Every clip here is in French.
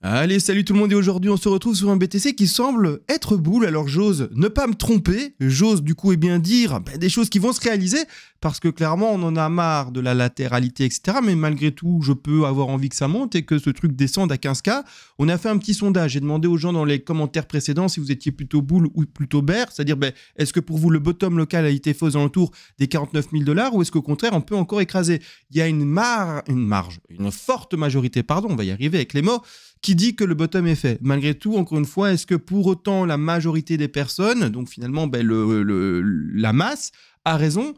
Allez, salut tout le monde et aujourd'hui on se retrouve sur un BTC qui semble être boule. Alors j'ose ne pas me tromper, j'ose du coup dire des choses qui vont se réaliser parce que clairement on en a marre de la latéralité etc. Mais malgré tout je peux avoir envie que ça monte et que ce truc descende à 15K. On a fait un petit sondage, j'ai demandé aux gens dans les commentaires précédents si vous étiez plutôt boule ou plutôt bear, c'est-à-dire est-ce que pour vous le bottom local a été fait aux alentours des 49 000 $ ou est-ce qu'au contraire on peut encore écraser. Il y a une forte majorité, pardon, on va y arriver avec les mots, qui dit que le bottom est fait. Malgré tout, encore une fois, est-ce que pour autant la majorité des personnes, donc finalement la masse, a raison?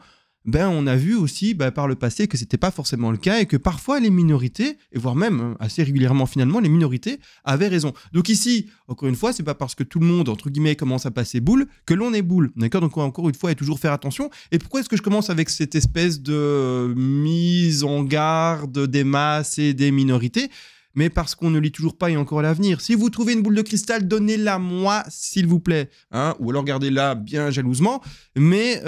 On a vu aussi par le passé que c'était pas forcément le cas et que parfois les minorités, et voire même assez régulièrement finalement, les minorités avaient raison. Donc ici, encore une fois, c'est pas parce que tout le monde, entre guillemets, commence à passer boule que l'on est boule. D'accord? Donc encore une fois, il faut toujours faire attention. Et pourquoi est-ce que je commence avec cette espèce de mise en garde des masses et des minorités? Mais parce qu'on ne lit toujours pas et encore à l'avenir. Si vous trouvez une boule de cristal, donnez-la moi, s'il vous plaît. Hein, ou alors gardez-la bien jalousement. Mais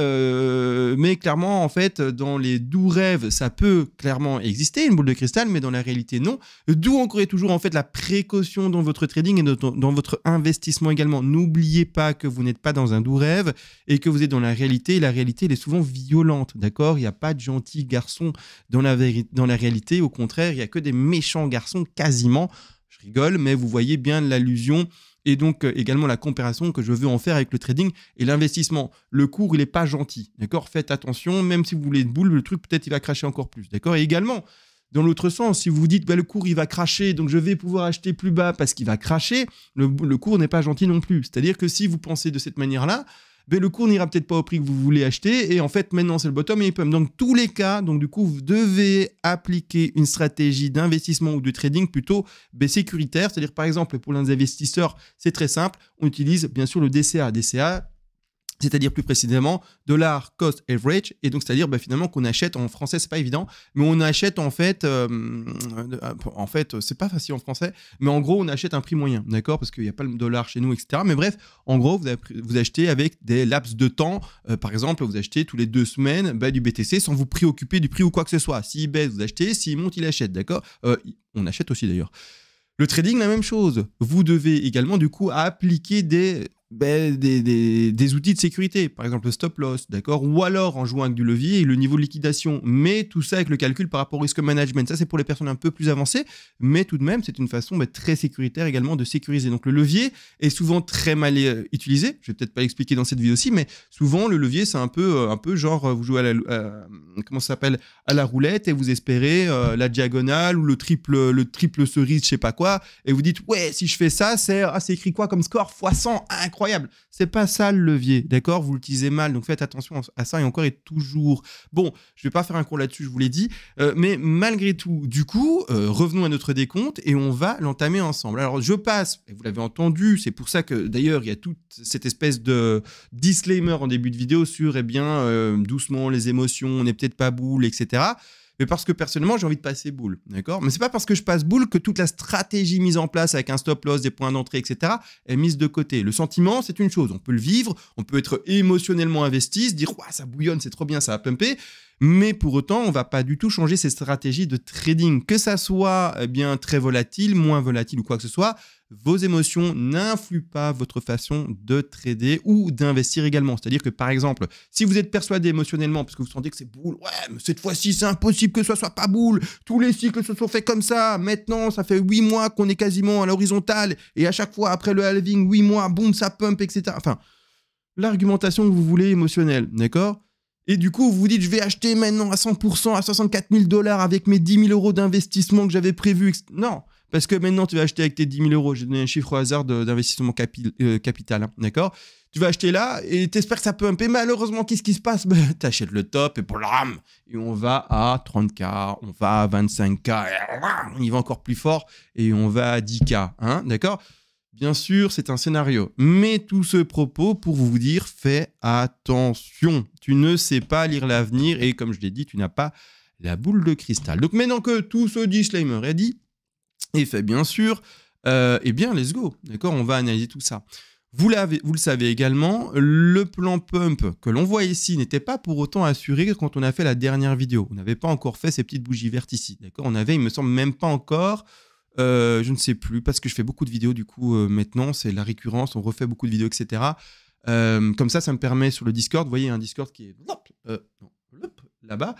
clairement, en fait, dans les doux rêves, ça peut clairement exister, une boule de cristal, mais dans la réalité, non. D'où encore et toujours, en fait, la précaution dans votre trading et dans votre investissement également. N'oubliez pas que vous n'êtes pas dans un doux rêve et que vous êtes dans la réalité. Et la réalité, elle est souvent violente, d'accord? Il n'y a pas de gentils garçons dans la réalité. Au contraire, il n'y a que des méchants garçons quasiment. Je rigole, mais vous voyez bien l'allusion et donc également la comparaison que je veux en faire avec le trading et l'investissement. Le cours, il n'est pas gentil, d'accord? Faites attention, même si vous voulez une boule, le truc, peut-être, il va cracher encore plus, d'accord? Et également, dans l'autre sens, si vous vous dites, le cours, il va cracher, donc je vais pouvoir acheter plus bas parce qu'il va cracher, le cours n'est pas gentil non plus. C'est-à-dire que si vous pensez de cette manière-là, le cours n'ira peut-être pas au prix que vous voulez acheter et en fait maintenant c'est le bottom et il peut. Dans tous les cas, donc du coup vous devez appliquer une stratégie d'investissement ou de trading plutôt sécuritaire, c'est-à-dire par exemple pour les investisseurs c'est très simple, on utilise bien sûr le DCA, c'est-à-dire plus précisément Dollar Cost Average, et donc c'est-à-dire finalement qu'on achète, en français c'est pas évident, mais on achète en fait c'est pas facile en français, mais en gros on achète un prix moyen, d'accord, parce qu'il n'y a pas le dollar chez nous, etc. Mais bref, en gros vous achetez avec des laps de temps, par exemple vous achetez tous les 2 semaines du BTC sans vous préoccuper du prix ou quoi que ce soit. S'il baisse vous achetez, s'il monte il achète, d'accord, on achète aussi d'ailleurs. Le trading, la même chose. Vous devez également du coup appliquer des outils de sécurité, par exemple le stop loss, d'accord, ou alors en jouant avec du levier et le niveau de liquidation, mais tout ça avec le calcul par rapport au risk management. Ça c'est pour les personnes un peu plus avancées, mais tout de même c'est une façon très sécuritaire également de sécuriser. Donc le levier est souvent très mal utilisé, je vais peut-être pas l'expliquer dans cette vidéo aussi, mais souvent le levier c'est un peu genre vous jouez comment ça s'appelle, à la roulette et vous espérez la diagonale ou le triple cerise, je sais pas quoi, et vous dites ouais si je fais ça c'est écrit quoi comme score x100, incroyable. C'est pas ça le levier, d'accord? Vous l'utilisez mal, donc faites attention à ça et encore et toujours. Bon, je vais pas faire un cours là-dessus, je vous l'ai dit, mais malgré tout, du coup, revenons à notre décompte et on va l'entamer ensemble. Alors, je passe, et vous l'avez entendu, c'est pour ça que d'ailleurs, il y a toute cette espèce de disclaimer en début de vidéo sur, doucement, les émotions, on n'est peut-être pas boule, etc. Mais parce que personnellement, j'ai envie de passer boule, d'accord? Mais c'est pas parce que je passe boule que toute la stratégie mise en place avec un stop loss, des points d'entrée, etc. est mise de côté. Le sentiment, c'est une chose. On peut le vivre, on peut être émotionnellement investi, se dire « ça bouillonne, c'est trop bien, ça va pumper ». Mais pour autant, on ne va pas du tout changer ses stratégies de trading. Que ça soit très volatile, moins volatile ou quoi que ce soit, vos émotions n'influent pas votre façon de trader ou d'investir également. C'est-à-dire que par exemple, si vous êtes persuadé émotionnellement parce que vous sentez que c'est boule, ouais, mais cette fois-ci c'est impossible que ce soit pas boule, tous les cycles se sont faits comme ça, maintenant ça fait 8 mois qu'on est quasiment à l'horizontale et à chaque fois après le halving, 8 mois, boum, ça pump, etc. Enfin, l'argumentation que vous voulez émotionnelle, d'accord ? Et du coup, vous vous dites, je vais acheter maintenant à 100% à 64 000 $ avec mes 10 000 € d'investissement que j'avais prévu. Non, parce que maintenant, tu vas acheter avec tes 10 000 €. J'ai donné un chiffre au hasard d'investissement capital, hein, d'accord? Tu vas acheter là et t'espères que ça peut pumper. Malheureusement, qu'est-ce qui se passe? T'achètes le top et blam, et on va à 30K, on va à 25K, on y va encore plus fort et on va à 10K, hein, d'accord? Bien sûr, c'est un scénario, mais tout ce propos pour vous dire, fais attention. Tu ne sais pas lire l'avenir et comme je l'ai dit, tu n'as pas la boule de cristal. Donc maintenant que tout ce disclaimer est dit et fait bien sûr, let's go. D'accord, on va analyser tout ça. Vous le savez également, le plan pump que l'on voit ici n'était pas pour autant assuré quand on a fait la dernière vidéo. On n'avait pas encore fait ces petites bougies vertes ici. D'accord, on avait, il me semble, même pas encore je ne sais plus, parce que je fais beaucoup de vidéos du coup maintenant, c'est la récurrence, on refait beaucoup de vidéos, etc. Comme ça me permet sur le Discord, vous voyez un Discord qui est là-bas,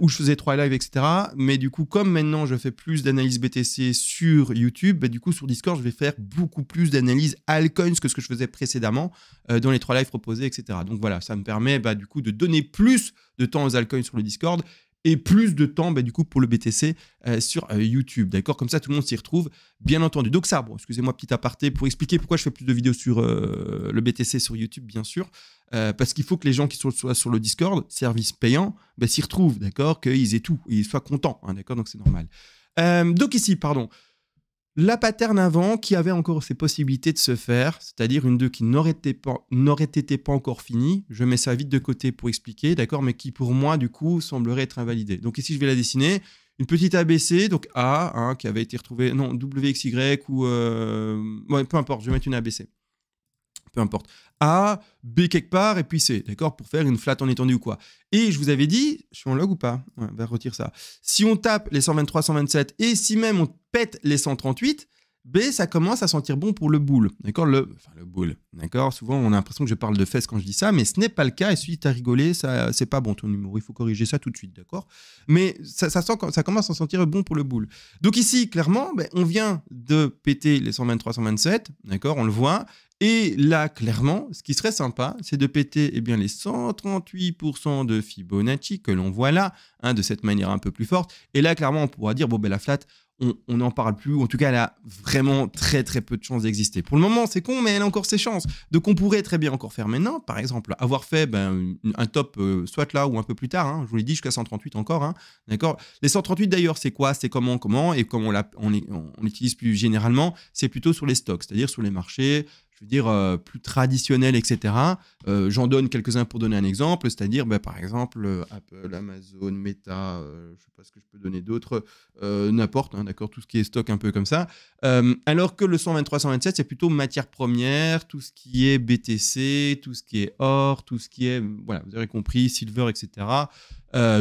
où je faisais 3 lives, etc. Mais du coup, comme maintenant je fais plus d'analyse BTC sur YouTube, bah, du coup sur Discord, je vais faire beaucoup plus d'analyse altcoins que ce que je faisais précédemment dans les 3 lives proposés, etc. Donc voilà, ça me permet du coup de donner plus de temps aux altcoins sur le Discord et plus de temps du coup pour le BTC sur YouTube, d'accord? Comme ça, tout le monde s'y retrouve, bien entendu. Donc ça, bon, excusez-moi, petit aparté pour expliquer pourquoi je fais plus de vidéos sur le BTC sur YouTube, bien sûr, parce qu'il faut que les gens qui soient sur le Discord, service payant, s'y retrouvent, d'accord? Qu'ils aient tout, ils soient contents, hein, d'accord? Donc c'est normal. Donc ici, pardon, la pattern avant qui avait encore ces possibilités de se faire, c'est-à-dire une 2 qui n'aurait été pas encore finie. Je mets ça vite de côté pour expliquer, d'accord, mais qui pour moi, du coup, semblerait être invalidée. Donc ici, je vais la dessiner. Une petite ABC, donc A, hein, qui avait été retrouvée, non, WXY ou... ouais, peu importe, je vais mettre une ABC. Peu importe. A, B quelque part, et puis C, d'accord, pour faire une flat en étendue ou quoi. Et je vous avais dit, je suis en log ou pas? Ouais, on va retirer ça. Si on tape les 123, 127, et si même on pète les 138, B, ça commence à sentir bon pour le bull, d'accord, le bull, d'accord. Souvent, on a l'impression que je parle de fesses quand je dis ça, mais ce n'est pas le cas, et si tu as rigolé, ça, c'est pas bon ton numéro, il faut corriger ça tout de suite, d'accord. Mais ça commence à sentir bon pour le bull. Donc ici, clairement, on vient de péter les 123, 127, d'accord, on le voit. Et là, clairement, ce qui serait sympa, c'est de péter les 138% de Fibonacci que l'on voit là, hein, de cette manière un peu plus forte. Et là, clairement, on pourra dire, bon, la flat, on n'en parle plus. En tout cas, elle a vraiment très, très peu de chances d'exister. Pour le moment, c'est con, mais elle a encore ses chances. Donc, on pourrait très bien encore faire maintenant, par exemple, avoir fait un top, soit là ou un peu plus tard. Hein, je vous l'ai dit, jusqu'à 138 encore. Hein, d'accord. Les 138, d'ailleurs, c'est quoi? C'est comment? Et comme on l'utilise plus généralement, c'est plutôt sur les stocks, c'est-à-dire sur les marchés, je veux dire, plus traditionnels, etc. J'en donne quelques-uns pour donner un exemple, c'est-à-dire, par exemple, Apple, Amazon, Meta, je ne sais pas ce que je peux donner d'autres, n'importe, hein, d'accord, tout ce qui est stock un peu comme ça. Alors que le 123, 127, c'est plutôt matières premières, tout ce qui est BTC, tout ce qui est or, tout ce qui est, voilà, vous avez compris, silver, etc.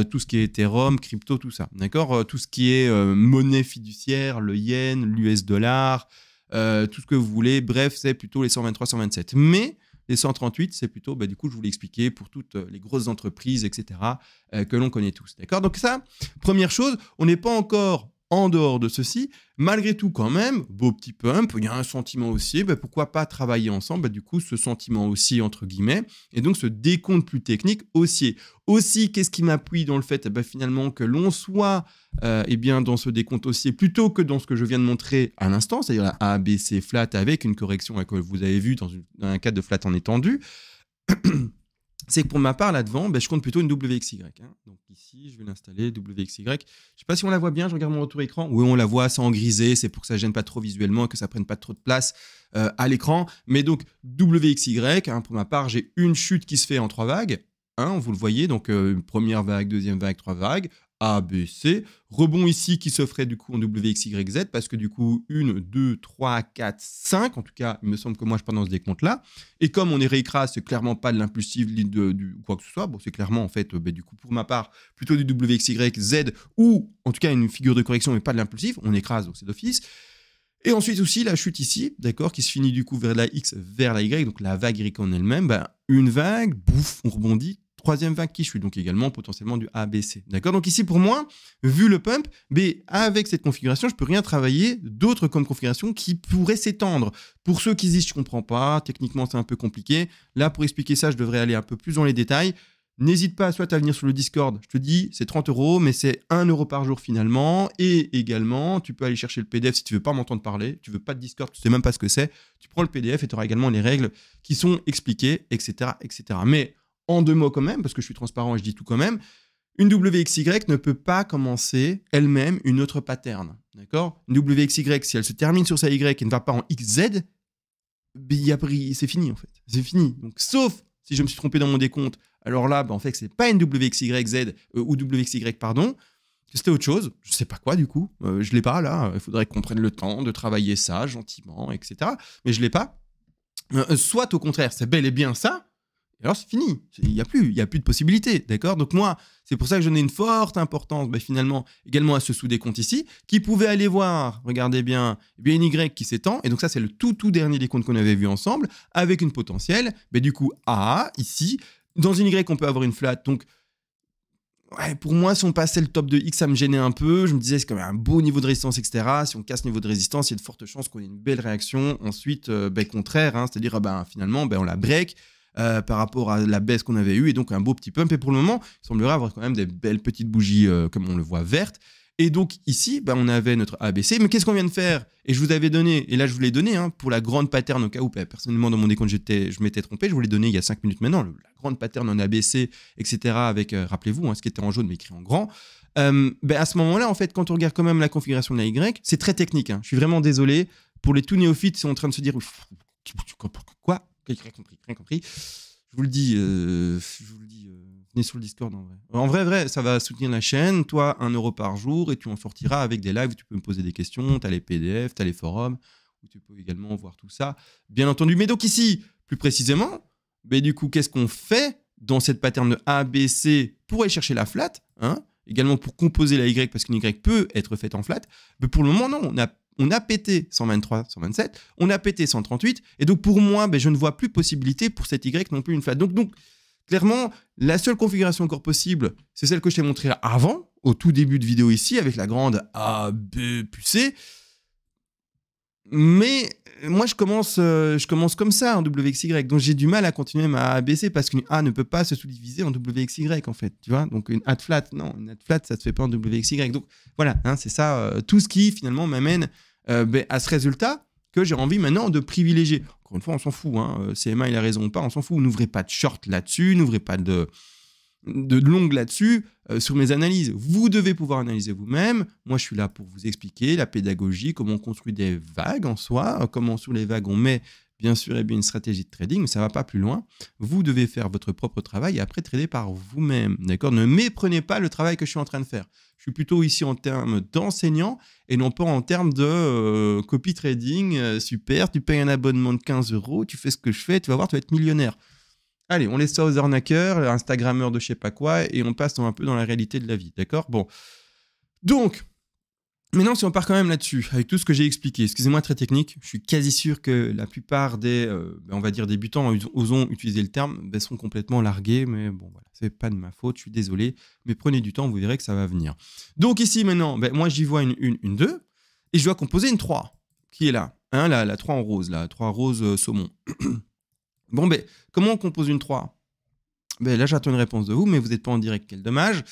Tout ce qui est Ethereum, crypto, tout ça, d'accord. Tout ce qui est monnaie fiduciaire, le yen, l'US dollar, tout ce que vous voulez, bref, c'est plutôt les 123, 127. Mais les 138, c'est plutôt, du coup, je vous l'ai expliqué, pour toutes les grosses entreprises, etc., que l'on connaît tous. D'accord? Donc ça, première chose, on n'est pas encore en dehors de ceci. Malgré tout, quand même, beau petit pump, il y a un sentiment haussier, pourquoi pas travailler ensemble, du coup, ce sentiment haussier, entre guillemets, et donc ce décompte plus technique haussier. Aussi, qu'est-ce qui m'appuie dans le fait, finalement, que l'on soit dans ce décompte haussier, plutôt que dans ce que je viens de montrer à l'instant, c'est-à-dire la A, B, C flat avec une correction que vous avez vu dans un cas de flat en étendue, c'est que pour ma part, là-devant, je compte plutôt une WXY. Hein. Donc ici, je vais l'installer, WXY. Je ne sais pas si on la voit bien, je regarde mon retour écran. Oui, on la voit, c'est en grisé, c'est pour que ça ne gêne pas trop visuellement et que ça ne prenne pas trop de place à l'écran. Mais donc, WXY, hein, pour ma part, j'ai une chute qui se fait en 3 vagues. Hein, vous le voyez, donc première vague, deuxième vague, 3 vagues. A, B, C. Rebond ici qui se ferait du coup en WXYZ parce que du coup 1, 2, 3, 4, 5. En tout cas, il me semble que moi je pars dans ce décompte-là. Et comme on est réécrase, c'est clairement pas de l'impulsif du quoi que ce soit. Bon, c'est clairement en fait, du coup pour ma part, plutôt du WXYZ ou en tout cas une figure de correction mais pas de l'impulsif. On écrase, donc c'est d'office. Et ensuite aussi la chute ici, d'accord, qui se finit du coup vers la X, vers la Y, donc la vague Y en elle-même. Une vague, bouf, on rebondit. Troisième vague qui chute, donc également potentiellement du ABC. D'accord? Donc ici, pour moi, vu le pump, avec cette configuration, je ne peux rien travailler d'autre comme configuration qui pourrait s'étendre. Pour ceux qui disent, je ne comprends pas, techniquement, c'est un peu compliqué. Là, pour expliquer ça, je devrais aller un peu plus dans les détails. N'hésite pas soit à venir sur le Discord, je te dis, c'est 30 €, mais c'est 1 € par jour finalement. Et également, tu peux aller chercher le PDF si tu ne veux pas m'entendre parler, tu ne veux pas de Discord, tu ne sais même pas ce que c'est. Tu prends le PDF et tu auras également les règles qui sont expliquées, etc., etc. Mais en 2 mots quand même, parce que je suis transparent et je dis tout quand même, une WXY ne peut pas commencer elle-même une autre pattern. D'accord? Une WXY, si elle se termine sur sa Y et ne va pas en XZ, c'est fini en fait. C'est fini. Donc, sauf si je me suis trompé dans mon décompte, alors là, en fait, c'est pas une WXYZ ou WXY, pardon. C'était autre chose. Je sais pas quoi du coup. Je l'ai pas là. Il faudrait qu'on prenne le temps de travailler ça gentiment, etc. Mais je l'ai pas. Soit au contraire, c'est bel et bien ça. alors c'est fini. Il n'y a plus de possibilité, d'accord? Donc moi, c'est pour ça que je donnais une forte importance, finalement, également à ce sous-décompte ici, qui pouvait aller voir, regardez bien, une Y qui s'étend, et donc ça, c'est le tout dernier décompte qu'on avait vu ensemble, avec une potentielle, du coup, A, ici, dans une Y, on peut avoir une flat, donc ouais, pour moi, si on passait le top de X, ça me gênait un peu. Je me disais, c'est quand même un beau niveau de résistance, etc. Si on casse le niveau de résistance, il y a de fortes chances qu'on ait une belle réaction. Ensuite, contraire, hein, c'est-à-dire finalement, on la break par rapport à la baisse qu'on avait eue, et donc un beau petit pump. Et pour le moment, il semblerait avoir quand même des belles petites bougies, comme on le voit, vertes. Et donc ici, on avait notre ABC. Mais qu'est-ce qu'on vient de faire? Et je vous avais donné, et là je vous l'ai donné, hein, pour la grande pattern au cas où, personnellement dans mon décompte je m'étais trompé, je vous l'ai donné il y a 5 minutes maintenant, la grande pattern en ABC, etc. avec, rappelez-vous, ce qui était en jaune mais écrit en grand. À ce moment-là, en fait, quand on regarde quand même la configuration de la Y, c'est très technique. Hein. Je suis vraiment désolé. Pour les tout néophytes, ils sont en train de se dire quoi? Rien compris. Je vous le dis, venez sur le Discord en vrai. En vrai, ça va soutenir la chaîne. Toi, 1 € par jour et tu en sortiras avec des lives où tu peux me poser des questions. Tu as les PDF, tu as les forums où tu peux également voir tout ça. Bien entendu. Mais donc ici, plus précisément, du coup, qu'est-ce qu'on fait dans cette pattern de ABC pour aller chercher la flat, hein, également pour composer la Y parce qu'une Y peut être faite en flat. Mais pour le moment, non. On a pété 123, 127, on a pété 138, et donc pour moi, je ne vois plus possibilité pour cette Y non plus une flat. Donc clairement, la seule configuration encore possible, c'est celle que je t'ai montrée avant, au tout début de vidéo ici, avec la grande A, B, puis C. Mais moi, je commence comme ça en WXY, donc j'ai du mal à continuer ma ABC parce qu'une A ne peut pas se sous-diviser en WXY en fait, tu vois. Donc une A flat, non, une A flat, ça se fait pas en WXY. Donc voilà, hein, c'est ça, tout ce qui finalement m'amène à ce résultat que j'ai envie maintenant de privilégier. Encore une fois, on s'en fout, hein, CMA il a raison ou pas, on s'en fout. N'ouvrez pas de short là-dessus, n'ouvrez pas de longue là-dessus sur mes analyses. Vous devez pouvoir analyser vous-même. Moi, je suis là pour vous expliquer la pédagogie, comment on construit des vagues en soi, comment sur les vagues on met bien sûr une stratégie de trading, mais ça ne va pas plus loin. Vous devez faire votre propre travail et après trader par vous-même. D'accord? Ne méprenez pas le travail que je suis en train de faire. Je suis plutôt ici en termes d'enseignant et non pas en termes de copy trading. Super, tu payes un abonnement de 15 €, tu fais ce que je fais, tu vas voir, tu vas être millionnaire. Allez, on laisse ça aux arnaqueurs, Instagrammeurs de je sais pas quoi, et on passe un peu dans la réalité de la vie, d'accord? Bon. Donc, maintenant, si on part quand même là-dessus, avec tout ce que j'ai expliqué, excusez-moi, très technique, je suis quasi sûr que la plupart des, on va dire, débutants, osons utiliser le terme, sont complètement largués, mais bon, voilà, c'est pas de ma faute, je suis désolé, mais prenez du temps, vous verrez que ça va venir. Donc ici, maintenant, moi, j'y vois une 2, et je dois composer une 3, qui est là, hein, la 3 en rose, la 3 rose saumon. Bon, comment on compose une 3? Là, j'attends une réponse de vous, mais vous n'êtes pas en direct, quel dommage.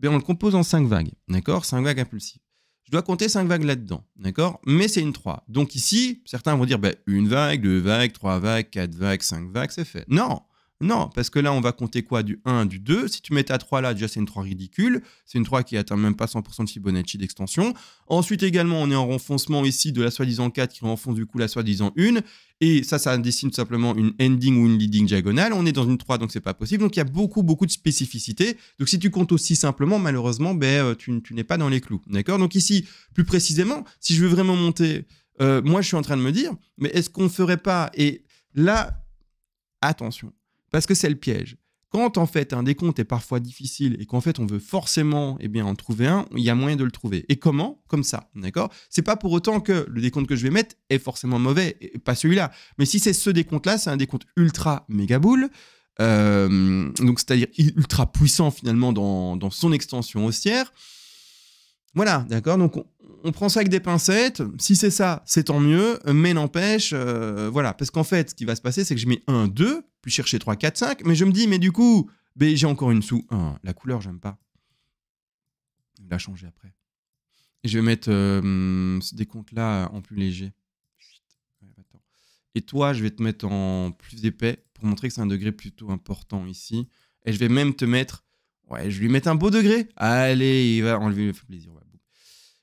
On le compose en 5 vagues, d'accord? 5 vagues impulsives. Je dois compter 5 vagues là-dedans, d'accord? Mais c'est une 3. Donc ici, certains vont dire, une vague, 2 vagues, 3 vagues, 4 vagues, 5 vagues, c'est fait. Non, parce que là, on va compter quoi? Du 1, du 2. Si tu mets ta 3 là, déjà, c'est une 3 ridicule. C'est une 3 qui atteint même pas 100% de Fibonacci d'extension. Ensuite, également, on est en renfoncement ici de la soi-disant 4 qui renfonce du coup la soi-disant 1. Et ça dessine tout simplement une ending ou une leading diagonale. On est dans une 3, donc c'est pas possible. Donc, il y a beaucoup de spécificités. Donc, si tu comptes aussi simplement, malheureusement, tu n'es pas dans les clous. D'accord? Donc, ici, plus précisément, si je veux vraiment monter, moi, je suis en train de me dire, mais est-ce qu'on ne ferait pas? Et là, attention. Parce que c'est le piège. Quand en fait un décompte est parfois difficile et qu'en fait on veut forcément en trouver un, il y a moyen de le trouver. Et comment? Comme ça, d'accord? C'est pas pour autant que le décompte que je vais mettre est forcément mauvais, et pas celui-là. Mais si c'est ce décompte-là, c'est un décompte ultra méga boule, donc c'est-à-dire ultra puissant finalement dans son extension haussière. Voilà, d'accord? Donc, on prend ça avec des pincettes. Si c'est ça, c'est tant mieux. Mais n'empêche, voilà. Parce qu'en fait, ce qui va se passer, c'est que je mets 1, 2, puis chercher 3, 4, 5. Mais je me dis, mais du coup, j'ai encore une sous 1. La couleur, j'aime pas. Je vais la changer après. Et je vais mettre ce décompte-là en plus léger. Et toi, je vais te mettre en plus épais pour montrer que c'est un degré plutôt important ici. Et je vais même te mettre... Ouais, je vais lui mettre un beau degré. Allez, il va enlever, il fait plaisir. Ouais.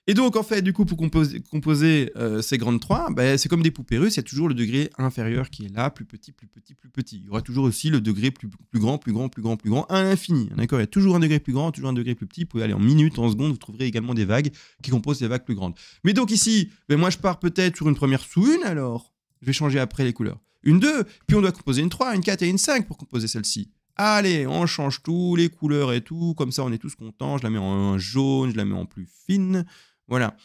Et donc, en fait, du coup, pour composer ces grandes 3, c'est comme des poupées russes, il y a toujours le degré inférieur qui est là, plus petit, plus petit, plus petit. Il y aura toujours aussi le degré plus grand, plus grand, plus grand, plus grand, à l'infini. D'accord? Il y a toujours un degré plus grand, toujours un degré plus petit. Vous pouvez aller en minutes, en secondes, vous trouverez également des vagues qui composent des vagues plus grandes. Mais donc ici, moi, je pars peut-être sur une première sous une, alors. Je vais changer après les couleurs. une 2, puis on doit composer une 3, une 4 et une 5 pour composer celle-ci. Allez, on change tout, les couleurs et tout, comme ça on est tous contents. Je la mets en jaune, je la mets en plus fine, voilà.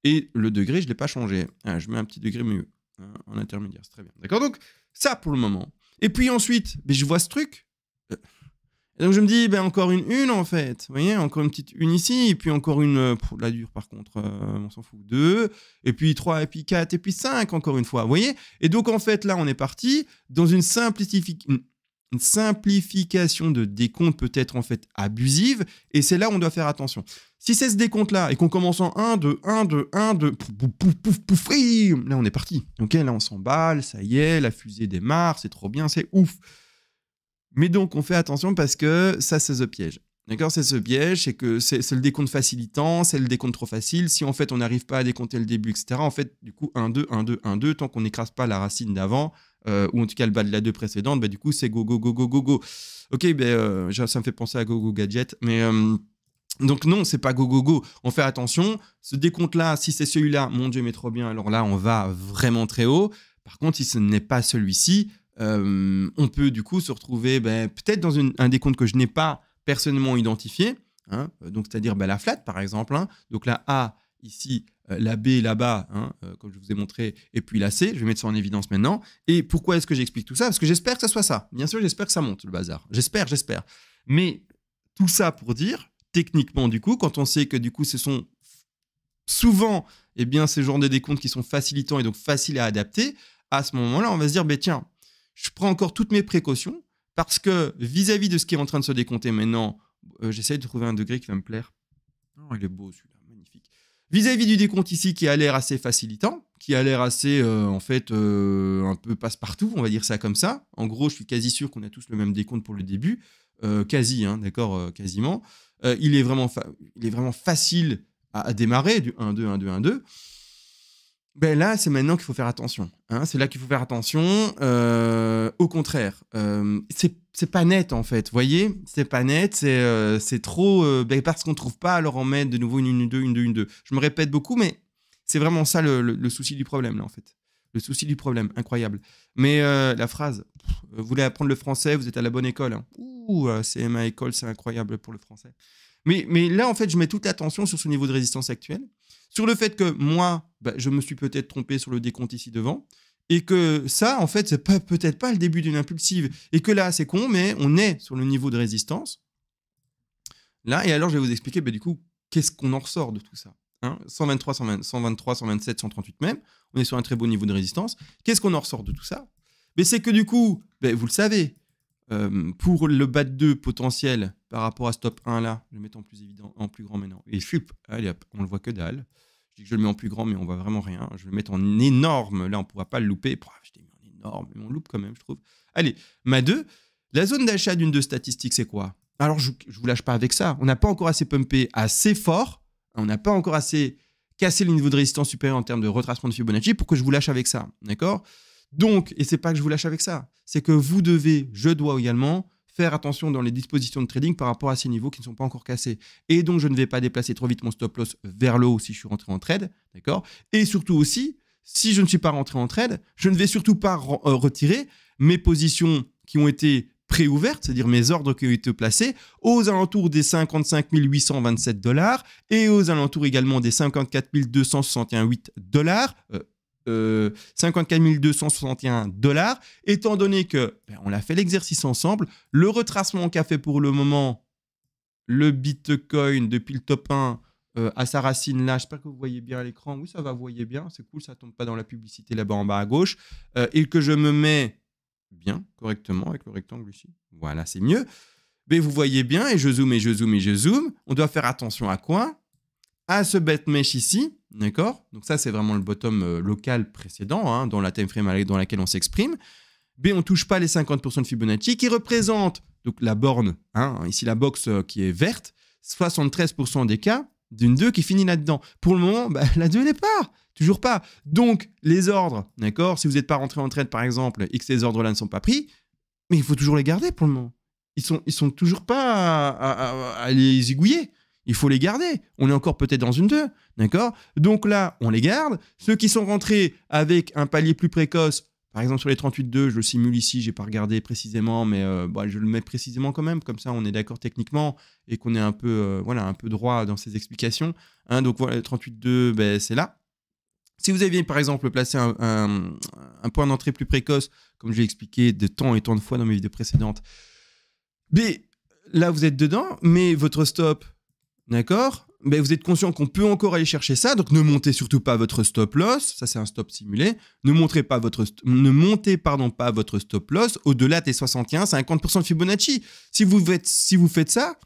Et le degré, je ne l'ai pas changé. Ah, je mets un petit degré mieux, hein, en intermédiaire, c'est très bien. D'accord, donc ça pour le moment. Et puis ensuite, je vois ce truc. Et donc je me dis, encore une en fait. Vous voyez, encore une petite une ici, et puis encore une, la dure par contre, on s'en fout, 2, et puis 3, et puis 4, et puis 5 encore une fois. Vous voyez. Et donc en fait, là, on est parti dans une simplification de décompte peut-être en fait abusive, et c'est là où on doit faire attention. Si c'est ce décompte-là, et qu'on commence en 1, 2, 1, 2, 1, 2, pouf, là on est parti. Ok, là on s'emballe, ça y est, la fusée démarre, c'est trop bien, c'est ouf. Mais donc, on fait attention parce que ça, c'est ce piège. D'accord, c'est ce piège, c'est que c'est le décompte facilitant, c'est le décompte trop facile. Si en fait, on n'arrive pas à décompter le début, etc., en fait, du coup, 1, 2, 1, 2, 1, 2, tant qu'on n'écrase pas la racine d'avant, ou en tout cas le bas de la 2 précédente, du coup, c'est go, go, go, go, go, go. Ok, ça me fait penser à Go, Go, Gadget, mais... donc non, c'est pas go, go, go. On fait attention. Ce décompte-là, si c'est celui-là, mon Dieu, mais trop bien, alors là, on va vraiment très haut. Par contre, si ce n'est pas celui-ci... on peut du coup se retrouver peut-être dans un décompte que je n'ai pas personnellement identifié, hein, donc c'est-à-dire la flat par exemple, hein, donc la A ici, la B là-bas, hein, comme je vous ai montré, et puis la C, je vais mettre ça en évidence maintenant. Et pourquoi est-ce que j'explique tout ça? Parce que j'espère que ça soit ça. Bien sûr, j'espère que ça monte le bazar. J'espère. Mais tout ça pour dire, techniquement du coup, quand on sait que du coup ce sont souvent ces genres de décomptes qui sont facilitants et donc faciles à adapter, à ce moment-là, on va se dire, tiens, je prends encore toutes mes précautions parce que vis-à-vis de ce qui est en train de se décompter maintenant, j'essaie de trouver un degré qui va me plaire. Oh, il est beau celui-là, magnifique. Vis-à-vis du décompte ici qui a l'air assez facilitant, qui a l'air assez, un peu passe-partout, on va dire ça comme ça. En gros, je suis quasi sûr qu'on a tous le même décompte pour le début. Quasi, hein, d'accord, quasiment. Il est vraiment facile à démarrer, du 1, 2, 1, 2, 1, 2. Là, c'est maintenant qu'il faut faire attention. Hein, c'est là qu'il faut faire attention. Au contraire, c'est pas net en fait. Vous voyez, c'est pas net. C'est trop. Parce qu'on ne trouve pas, alors on met de nouveau une 2, une 2, une 2. Je me répète beaucoup, mais c'est vraiment ça le souci du problème là en fait. Le souci du problème, incroyable. Mais la phrase, vous voulez apprendre le français, vous êtes à la bonne école. Hein. Ouh, c'est ma école, c'est incroyable pour le français. Mais là, en fait, je mets toute l'attention sur ce niveau de résistance actuel. Sur le fait que moi, je me suis peut-être trompé sur le décompte ici devant, et que ça, en fait, c'est peut-être pas le début d'une impulsive, et que là, c'est con, mais on est sur le niveau de résistance. Là, et alors, je vais vous expliquer, du coup, qu'est-ce qu'on en ressort de tout ça, hein, 123, 123, 127, 138 même, on est sur un très beau niveau de résistance. Qu'est-ce qu'on en ressort de tout ça? C'est que du coup, vous le savez, pour le bas de 2 potentiel par rapport à ce top 1 là, je vais le mettre en plus évident, en plus grand maintenant. Et allez hop, on le voit que dalle. Je dis que je le mets en plus grand, mais on voit vraiment rien. Je vais le mettre en énorme. Là, on ne pourra pas le louper. Je l'ai mis en énorme, mais on loupe quand même, je trouve. Allez, ma 2. La zone d'achat d'une 2 statistique, c'est quoi? Alors, je ne vous lâche pas avec ça. On n'a pas encore assez pumpé assez fort. On n'a pas encore assez cassé le niveau de résistance supérieur en termes de retracement de Fibonacci pour que je vous lâche avec ça. D'accord? Donc, et c'est pas que je vous lâche avec ça. C'est que vous devez, je dois également, faire attention dans les dispositions de trading par rapport à ces niveaux qui ne sont pas encore cassés. Et donc, je ne vais pas déplacer trop vite mon stop loss vers le haut si je suis rentré en trade, d'accord? Et surtout aussi, si je ne suis pas rentré en trade, je ne vais surtout pas retirer mes positions qui ont été préouvertes, c'est-à-dire mes ordres qui ont été placés, aux alentours des 55 827 $ et aux alentours également des 54 261,8 $. 54 261 $, étant donné que on a fait l'exercice ensemble, le retracement qu'a fait pour le moment le Bitcoin depuis le top 1 à sa racine là, j'espère que vous voyez bien à l'écran, oui ça va, vous voyez bien, c'est cool, ça tombe pas dans la publicité là-bas en bas à gauche, et que je me mets bien, correctement, avec le rectangle ici, voilà c'est mieux, mais vous voyez bien, et je zoome, on doit faire attention à quoi? À ce bet mesh ici, d'accord? Donc ça, c'est vraiment le bottom local précédent, hein, dans la time frame dans laquelle on s'exprime. On ne touche pas les 50% de Fibonacci, qui représente donc la borne, hein, ici la box qui est verte, 73% des cas d'une 2 qui finit là-dedans. Pour le moment, la 2 n'est pas, toujours pas. Donc, les ordres, d'accord? Si vous n'êtes pas rentré en trade, par exemple, et que ces ordres-là ne sont pas pris, mais il faut toujours les garder pour le moment. Ils sont toujours pas à les zigouiller. Il faut les garder. On est encore peut-être dans une 2, d'accord? Donc là, on les garde. Ceux qui sont rentrés avec un palier plus précoce, Par exemple, sur les 38,2, je le simule ici, j'ai pas regardé précisément, mais je le mets précisément quand même, comme ça on est d'accord techniquement et qu'on est un peu, un peu droit dans ses explications. Hein, donc voilà, le 38,2, c'est là. Si vous aviez par exemple placé un point d'entrée plus précoce, comme je l'ai expliqué de tant et tant de fois dans mes vidéos précédentes, mais là vous êtes dedans, mais votre stop, d'accord, vous êtes conscient qu'on peut encore aller chercher ça, donc ne montez surtout pas votre stop loss, ça c'est un stop simulé, ne montez pas votre stop loss au-delà des 61-50% de Fibonacci. Si vous faites ça,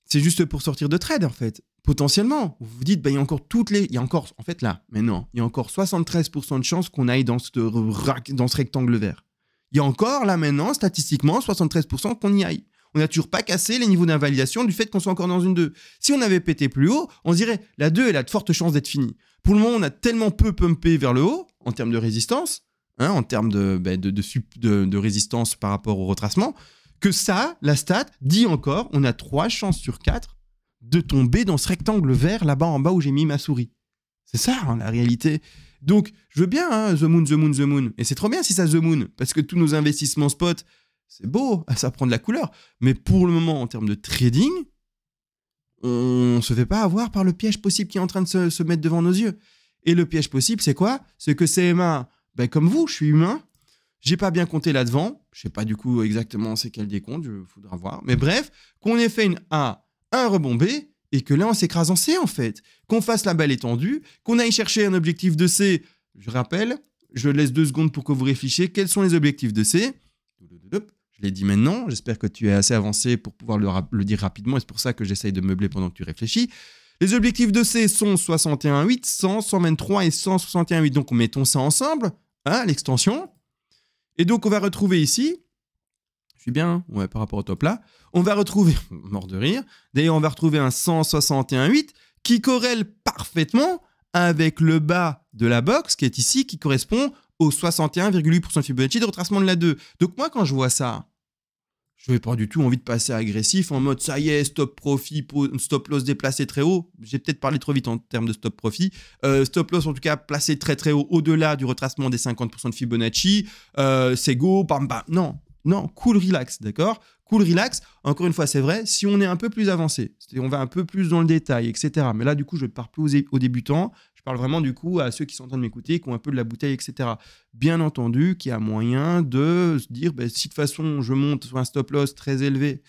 c'est juste pour sortir de trade en fait. Potentiellement, vous vous dites, il y a encore il y a encore 73% de chances qu'on aille dans ce rectangle vert. Il y a encore là maintenant, statistiquement, 73% qu'on y aille. On n'a toujours pas cassé les niveaux d'invalidation du fait qu'on soit encore dans une 2. Si on avait pété plus haut, on dirait la 2, elle a de fortes chances d'être finie. Pour le moment, on a tellement peu pumpé vers le haut, en termes de résistance, hein, en termes de résistance par rapport au retracement, que ça, la stat, dit encore, on a 3 chances sur 4 de tomber dans ce rectangle vert là-bas en bas où j'ai mis ma souris. C'est ça, hein, la réalité. Donc, je veux bien, hein, the moon, the moon, the moon. Et c'est trop bien si ça the moon, parce que tous nos investissements spot, c'est beau, ça prend de la couleur. Mais pour le moment, en termes de trading, on ne se fait pas avoir par le piège possible qui est en train de se mettre devant nos yeux. Et le piège possible, c'est quoi? C'est que CMA, comme vous, je suis humain, j'ai pas bien compté là-devant, je sais pas du coup exactement c'est quel décompte, il faudra voir. Mais bref, qu'on ait fait une A, un rebond B, et que là on s'écrase en C en fait. Qu'on fasse la balle étendue, qu'on aille chercher un objectif de C. Je rappelle, je laisse 2 secondes pour que vous réfléchissiez. Quels sont les objectifs de C? Je l'ai dit maintenant, j'espère que tu es assez avancé pour pouvoir le dire rapidement, et c'est pour ça que j'essaye de meubler pendant que tu réfléchis. Les objectifs de C sont 61,8, 100, 123 et 161,8. Donc mettons ça ensemble, hein, l'extension. Et donc on va retrouver ici, je suis bien, ouais, par rapport au top là, on va retrouver, mort de rire, d'ailleurs on va retrouver un 161,8 qui corrèle parfaitement avec le bas de la box qui est ici, qui correspond au 61,8% de Fibonacci de retracement de la 2. Donc moi quand je vois ça, je n'ai pas du tout envie de passer agressif en mode ça y est, stop profit, stop loss déplacé très haut. J'ai peut-être parlé trop vite en termes de stop profit. Stop loss en tout cas placé très très haut au-delà du retracement des 50% de Fibonacci. C'est go, bam bam. Non, cool relax, d'accord? Cool relax. Encore une fois, c'est vrai, si on est un peu plus avancé, on va un peu plus dans le détail, etc. Mais là, du coup, je ne parle plus aux débutants. Je parle vraiment du coup à ceux qui sont en train de m'écouter, qui ont un peu de la bouteille, etc. Bien entendu qu'il y a moyen de se dire, si de toute façon je monte sur un stop loss très élevé,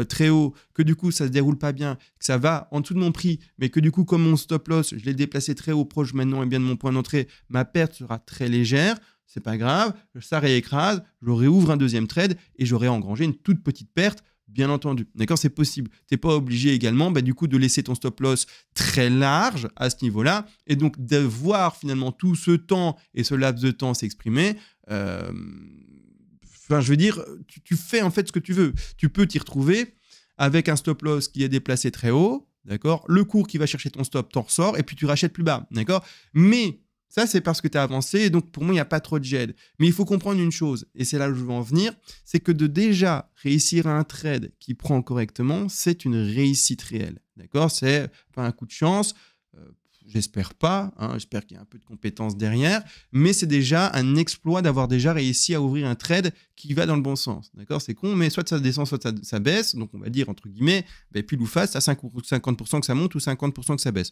très haut, que du coup ça ne se déroule pas bien, que ça va en dessous de mon prix, mais que du coup comme mon stop loss, je l'ai déplacé très haut, proche maintenant et bien de mon point d'entrée, ma perte sera très légère. C'est pas grave, ça réécrase, je réouvre un deuxième trade et j'aurai engrangé une toute petite perte. Bien entendu, d'accord, c'est possible. Tu n'es pas obligé également du coup de laisser ton stop loss très large à ce niveau-là et donc de voir finalement tout ce temps et ce laps de temps s'exprimer. Je veux dire, tu fais en fait ce que tu veux. Tu peux t'y retrouver avec un stop loss qui est déplacé très haut, d'accord. Le cours qui va chercher ton stop t'en ressort et puis tu rachètes plus bas, d'accord. Mais ça, c'est parce que tu as avancé et donc pour moi, il n'y a pas trop de gêne. Mais il faut comprendre une chose, et c'est là où je veux en venir, c'est que de déjà réussir un trade qui prend correctement, c'est une réussite réelle. D'accord? C'est pas un coup de chance, j'espère pas, hein, j'espère qu'il y a un peu de compétence derrière, mais c'est déjà un exploit d'avoir déjà réussi à ouvrir un trade qui va dans le bon sens. D'accord? C'est con, mais soit ça descend, soit ça baisse, donc on va dire entre guillemets, pile ou face, à 50% que ça monte ou 50% que ça baisse.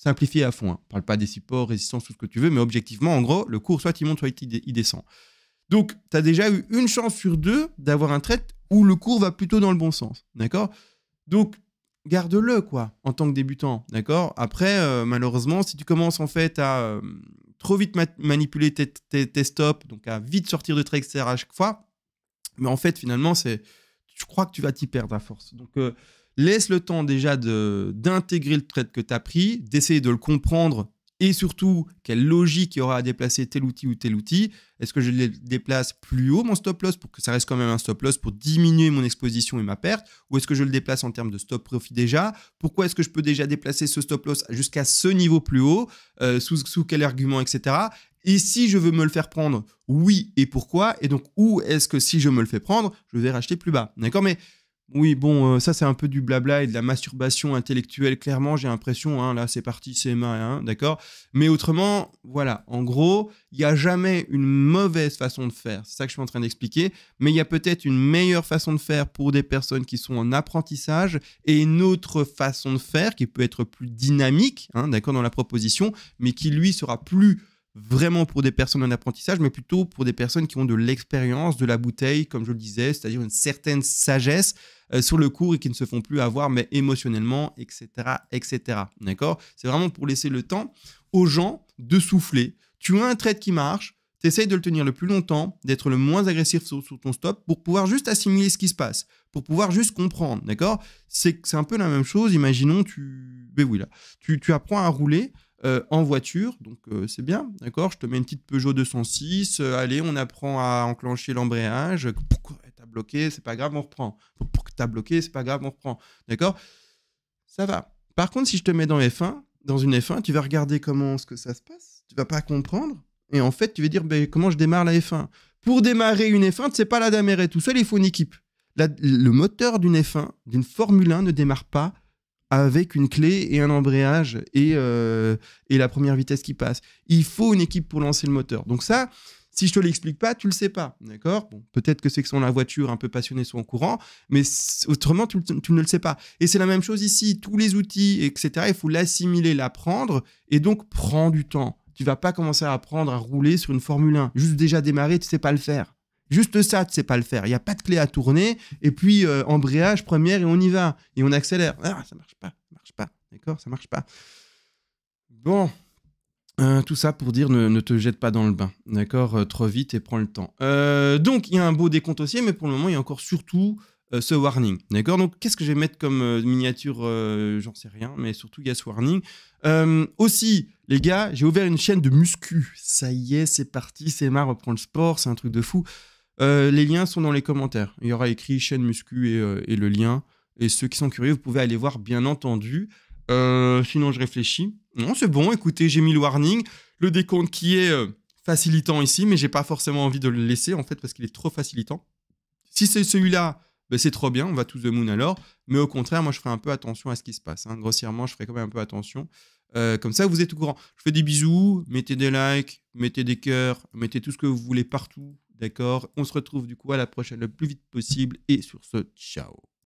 Simplifié à fond, hein. On ne parle pas des supports, résistance, tout ce que tu veux, mais objectivement, en gros, le cours, soit il monte, soit il descend. Donc, tu as déjà eu une chance sur 2 d'avoir un trade où le cours va plutôt dans le bon sens. D'accord? Donc, garde-le, quoi, en tant que débutant. D'accord? Après, malheureusement, si tu commences, en fait, à trop vite manipuler tes stops, donc à vite sortir de trade, etc. à chaque fois, mais en fait, finalement, je crois que tu vas t'y perdre à force. Donc, laisse le temps déjà d'intégrer le trade que tu as pris, d'essayer de le comprendre et surtout quelle logique il y aura à déplacer tel outil ou tel outil. Est-ce que je le déplace plus haut mon stop loss pour que ça reste quand même un stop loss pour diminuer mon exposition et ma perte, ou est-ce que je le déplace en termes de stop profit déjà? Pourquoi est-ce que je peux déjà déplacer ce stop loss jusqu'à ce niveau plus haut, sous quel argument, etc. Et si je veux me le faire prendre, oui, et pourquoi? Et donc, où est-ce que si je me le fais prendre, je vais racheter plus bas? D'accord? Mais Oui, bon, ça c'est un peu du blabla et de la masturbation intellectuelle, clairement, j'ai l'impression, hein, là c'est parti, CMA, hein, d'accord. Mais autrement, voilà, en gros, il n'y a jamais une mauvaise façon de faire, c'est ça que je suis en train d'expliquer, mais il y a peut-être une meilleure façon de faire pour des personnes qui sont en apprentissage et une autre façon de faire qui peut être plus dynamique, hein, d'accord, dans la proposition, mais qui lui sera plus vraiment pour des personnes en apprentissage, mais plutôt pour des personnes qui ont de l'expérience, de la bouteille, comme je le disais, c'est-à-dire une certaine sagesse sur le cours et qui ne se font plus avoir, mais émotionnellement, etc., etc. D'accord? C'est vraiment pour laisser le temps aux gens de souffler. Tu as un trade qui marche, tu essayes de le tenir le plus longtemps, d'être le moins agressif sur ton stop pour pouvoir juste assimiler ce qui se passe, pour pouvoir juste comprendre, d'accord? C'est un peu la même chose, imaginons, ben oui, là, tu apprends à rouler, en voiture, donc c'est bien, d'accord. Je te mets une petite Peugeot 206, allez, on apprend à enclencher l'embrayage. Pourquoi t'as bloqué, c'est pas grave, on reprend. Pourquoi t'as bloqué, c'est pas grave, on reprend, d'accord. Ça va. Par contre, si je te mets dans F1, dans une F1, tu vas regarder comment ce que ça se passe, tu vas pas comprendre, et en fait, tu vas dire, ben, comment je démarre la F1. Pour démarrer une F1, tu sais pas la démarrer tout seul, il faut une équipe. Le moteur d'une F1, d'une Formule 1 ne démarre pas avec une clé et un embrayage et la première vitesse qui passe. Il faut une équipe pour lancer le moteur. Donc ça, si je te l'explique pas, tu le sais pas, d'accord? Bon, peut-être que c'est que sont la voiture un peu passionnés sont au courant, mais autrement, tu ne le sais pas. Et c'est la même chose ici. Tous les outils, etc., il faut l'assimiler, l'apprendre, et donc prends du temps. Tu vas pas commencer à apprendre à rouler sur une Formule 1. Juste déjà démarrer, tu sais pas le faire. Juste ça, tu sais pas le faire. Il n'y a pas de clé à tourner. Et puis, embrayage, première, et on y va. Et on accélère. Ah, ça marche pas. Ça marche pas. D'accord? Ça marche pas. Bon. Tout ça pour dire ne te jette pas dans le bain. D'accord? Trop vite et prends le temps. Donc, il y a un beau décompte aussi, mais pour le moment, il y a encore surtout ce warning. D'accord? Donc, qu'est-ce que je vais mettre comme miniature? J'en sais rien, mais surtout, il y a ce warning. Aussi, les gars, j'ai ouvert une chaîne de muscu. Ça y est, c'est parti. CMA reprend le sport. C'est un truc de fou. Les liens sont dans les commentaires. Il y aura écrit chaîne muscu et le lien. Et ceux qui sont curieux, vous pouvez aller voir, bien entendu. Sinon, je réfléchis. Non, c'est bon. Écoutez, j'ai mis le warning. Le décompte qui est facilitant ici, mais j'ai pas forcément envie de le laisser, en fait, parce qu'il est trop facilitant. Si c'est celui-là, ben, c'est trop bien. On va to the moon alors. Mais au contraire, moi, je ferai un peu attention à ce qui se passe. Hein. Grossièrement, je ferai quand même un peu attention. Comme ça, vous êtes au courant. Je fais des bisous. Mettez des likes, mettez des cœurs, mettez tout ce que vous voulez partout. D'accord? On se retrouve du coup à la prochaine le plus vite possible. Et sur ce, ciao.